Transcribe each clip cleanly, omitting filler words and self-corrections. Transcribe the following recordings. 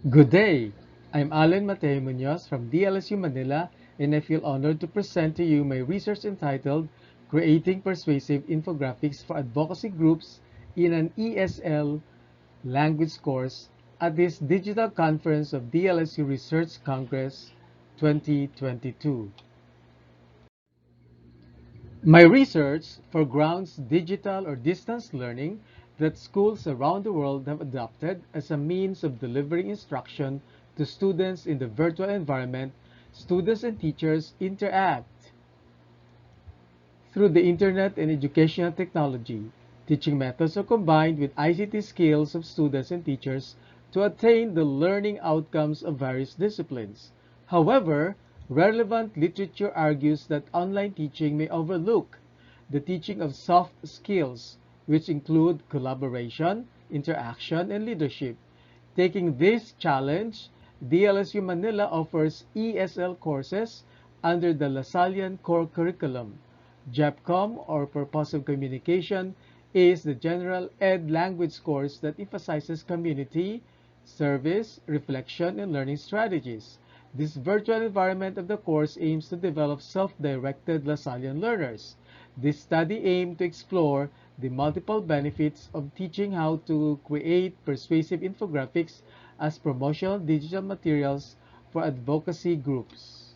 Good day. I'm Mateo Munoz from DLSU Manila, and I feel honored to present to you my research entitled Creating Persuasive Infographics for Advocacy Groups in an ESL Language Course at this digital conference of DLSU Research Congress 2022. My research foregrounds digital or distance learning that schools around the world have adopted as a means of delivering instruction to students in the virtual environment. Students and teachers interact through the internet and educational technology. Teaching methods are combined with ICT skills of students and teachers to attain the learning outcomes of various disciplines. However, relevant literature argues that online teaching may overlook the teaching of soft skills, which include collaboration, interaction, and leadership. Taking this challenge, DLSU Manila offers ESL courses under the Lasallian core curriculum. JEPCOM, or Purposive Communication, is the general ed language course that emphasizes community, service, reflection, and learning strategies. This virtual environment of the course aims to develop self-directed Lasallian learners. This study aimed to explore the multiple benefits of teaching how to create persuasive infographics as promotional digital materials for advocacy groups.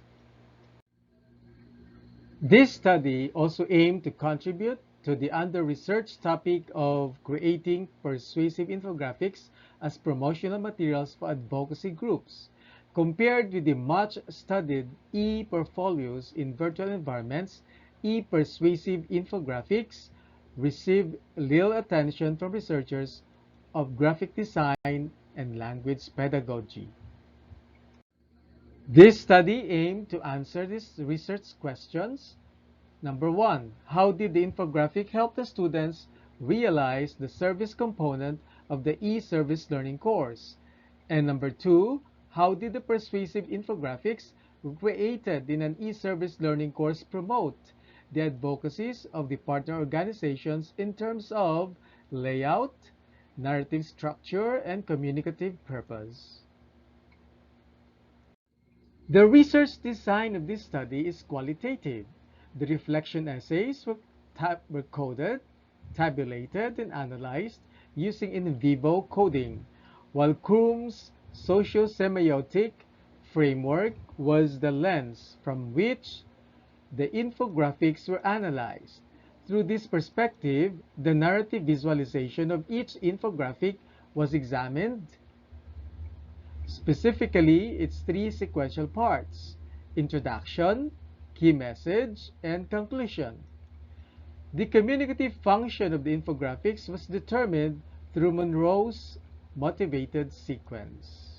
This study also aimed to contribute to the under-researched topic of creating persuasive infographics as promotional materials for advocacy groups. Compared with the much-studied e-portfolios in virtual environments, e-persuasive infographics received little attention from researchers of graphic design and language pedagogy. This study aimed to answer these research questions. Number one, how did the infographic help the students realize the service component of the e-service learning course? And number two, how did the persuasive infographics created in an e-service learning course promote the advocacies of the partner organizations in terms of layout, narrative structure, and communicative purpose? The research design of this study is qualitative. The reflection essays were coded, tabulated, and analyzed using in vivo coding, while Krum's socio-semiotic framework was the lens from which the infographics were analyzed. Through this perspective, the narrative visualization of each infographic was examined, specifically its three sequential parts: introduction, key message, and conclusion. The communicative function of the infographics was determined through Monroe's motivated sequence.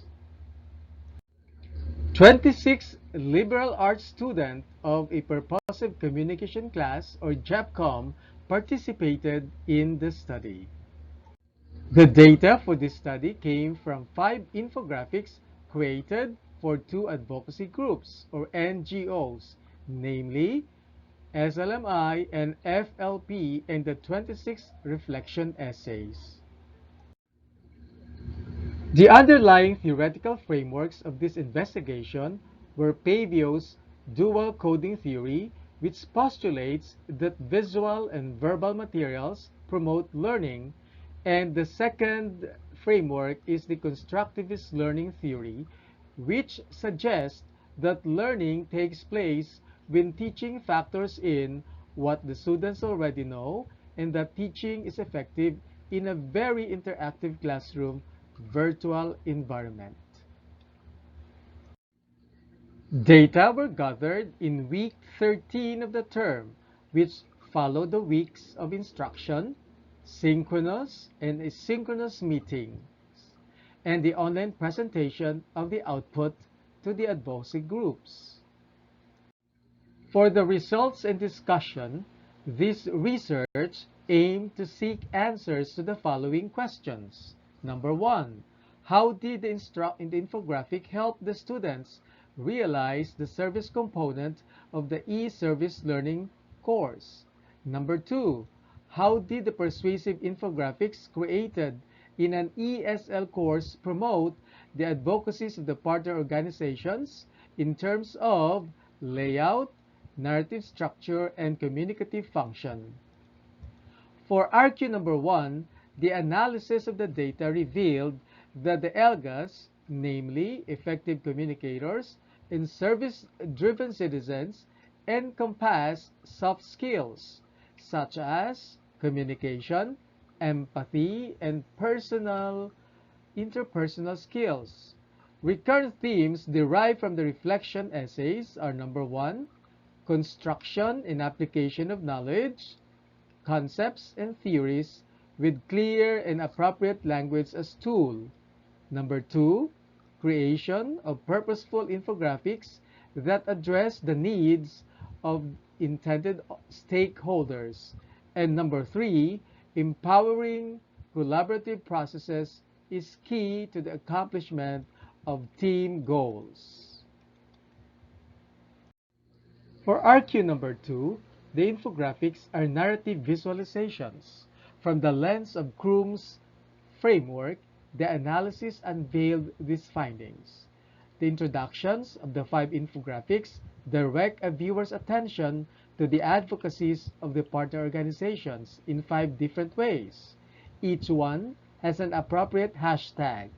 26 liberal arts students of a purposive communication class, or JEPCOM, participated in the study. The data for this study came from 5 infographics created for 2 advocacy groups, or NGOs, namely SLMI and FLP, and the 26 reflection essays. The underlying theoretical frameworks of this investigation were Paivio's dual coding theory, which postulates that visual and verbal materials promote learning, and the second framework is the constructivist learning theory, which suggests that learning takes place when teaching factors in what the students already know, and that teaching is effective in a very interactive classroom virtual environment. Data were gathered in week 13 of the term, which followed the weeks of instruction, synchronous and asynchronous meetings, and the online presentation of the output to the advocacy groups. For the results and discussion, this research aimed to seek answers to the following questions. Number one, how did the infographic help the students realize the service component of the e-service learning course? Number two, how did the persuasive infographics created in an ESL course promote the advocacies of the partner organizations in terms of layout, narrative structure, and communicative function. For RQ number 1, the analysis of the data revealed that the ELGAs, namely effective communicators and service-driven citizens, encompass soft skills such as communication, empathy, and interpersonal skills. Recurrent themes derived from the reflection essays are number 1, construction and application of knowledge, concepts and theories with clear and appropriate language as tool. Number 2, creation of purposeful infographics that address the needs of intended stakeholders. And number 3, empowering collaborative processes is key to the accomplishment of team goals. For RQ number 2, the infographics are narrative visualizations. From the lens of Krum's framework, the analysis unveiled these findings. The introductions of the 5 infographics direct a viewer's attention to the advocacies of the partner organizations in 5 different ways. Each one has an appropriate hashtag.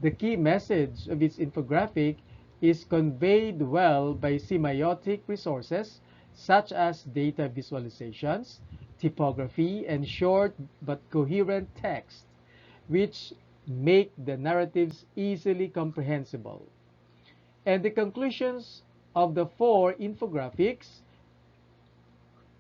The key message of its infographic is conveyed well by semiotic resources such as data visualizations, typography, and short but coherent text, which make the narratives easily comprehensible. And the conclusions of the 4 infographics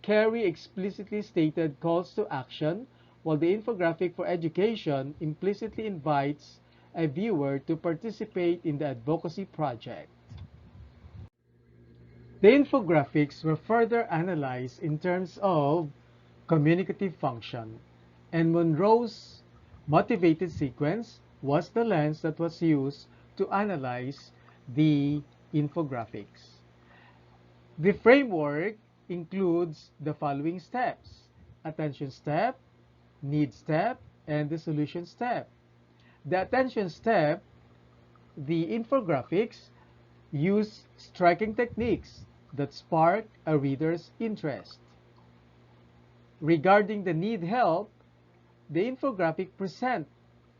carry explicitly stated calls to action, while the infographic for education implicitly invites a viewer to participate in the advocacy project. The infographics were further analyzed in terms of communicative function, and Monroe's motivated sequence was the lens that was used to analyze the infographics. The framework includes the following steps: attention step, need step, and the solution step. The attention step, the infographics use striking techniques that spark a reader's interest. Regarding the need help, the infographic present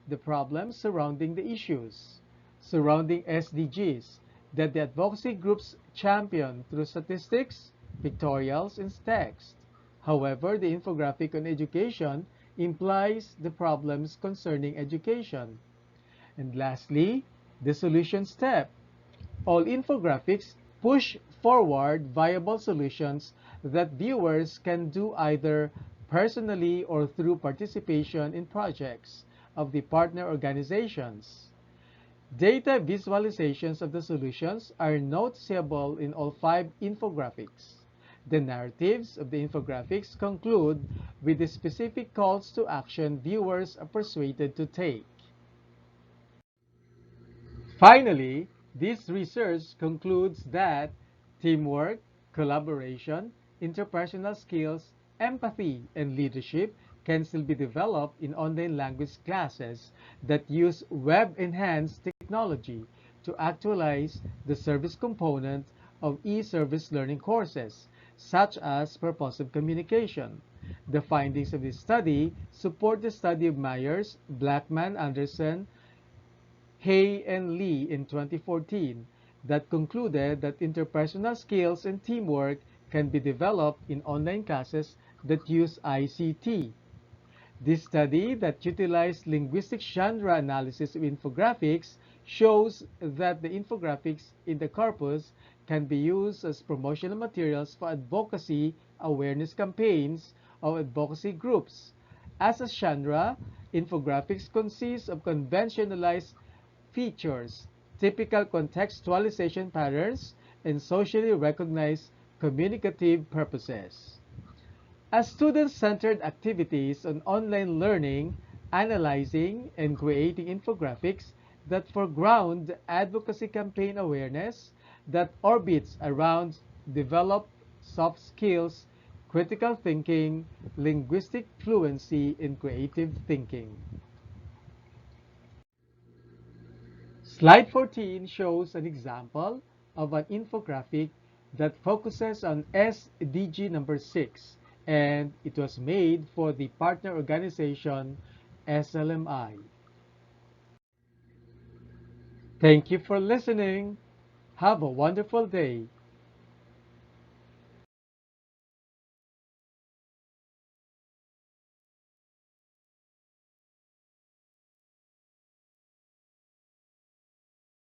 the problems surrounding the issues surrounding SDGs that the advocacy groups champion through statistics, pictorials, and text. However, the infographic on education implies the problems concerning education. And lastly, the solution step. All infographics push forward viable solutions that viewers can do either personally or through participation in projects of the partner organizations. Data visualizations of the solutions are noticeable in all 5 infographics. The narratives of the infographics conclude with the specific calls to action viewers are persuaded to take. Finally, this research concludes that teamwork, collaboration, interpersonal skills, empathy, and leadership can still be developed in online language classes that use web-enhanced technology to actualize the service component of e-service learning courses, such as purposive communication. The findings of this study support the study of Myers, Blackman, Anderson, Hay, and Lee in 2014 that concluded that interpersonal skills and teamwork can be developed in online classes that use ICT. This study that utilized linguistic genre analysis of infographics shows that the infographics in the corpus can be used as promotional materials for advocacy awareness campaigns of advocacy groups. As a genre, infographics consist of conventionalized features, typical contextualization patterns, and socially recognized communicative purposes. As student-centered activities on online learning, analyzing, and creating infographics that foreground advocacy campaign awareness that orbits around developed soft skills, critical thinking, linguistic fluency, and creative thinking. Slide 14 shows an example of an infographic that focuses on SDG number 6, and it was made for the partner organization SLMI. Thank you for listening. Have a wonderful day.